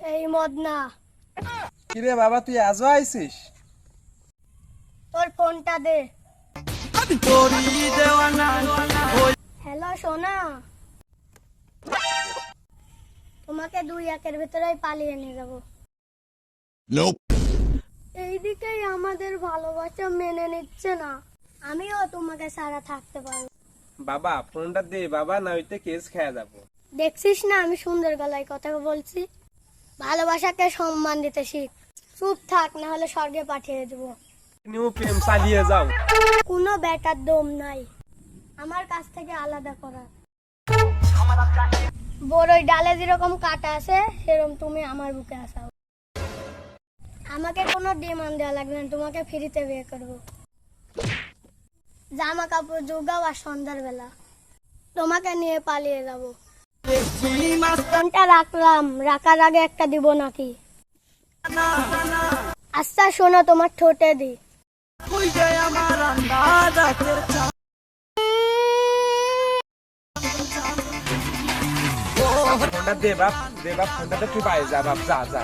এই মদনা, কিরে বাবা তুই আজও আইছিস? তোর ফোনটা দে। হ্যালো সোনা, তোমাকে 2-1 ভিতরেই পালিয়ে নিয়ে যাবো। এইদিকেই আমাদের ভালোবাসা মেনে নিচ্ছে না, আমিও তোমাকে ছাড়া থাকতে পারবো। বাবা ফোনটা দে বাবা, না হইতে কেস খেয়ে যাবো। দেখছিস না আমি সুন্দর গলায় কথা বলছি? ভালোবাসাকে সম্মান দিতে শিখ। চুপ থাক, না হলে স্বর্গে পাঠিয়ে দেবো। নিউ প্রেম চালিয়ে যাও। কোনো ব্যাটার দম নাই আমার কাছ থেকে আলাদা করা। বড়ই ডালে যেরকম কাটা আছে সেরকম তুমি আমার বুকে আসাও। আমাকে কোনো ডিমান্ড দেওয়া লাগবে না, তোমাকে ফ্রিতে বিয়ে করবো। জামা কাপড় জোগাও, আর সন্ধ্যার বেলা তোমাকে নিয়ে পালিয়ে যাবো। ফোনটা রাখলাম, রাখার আগে একটা দিব নাকি? আচ্ছা শোনো, তোমার ঠোঁটে দি। ফোনটা দে বাপ, ফোনটা তো তুই পাই যা বাপ, যা যা।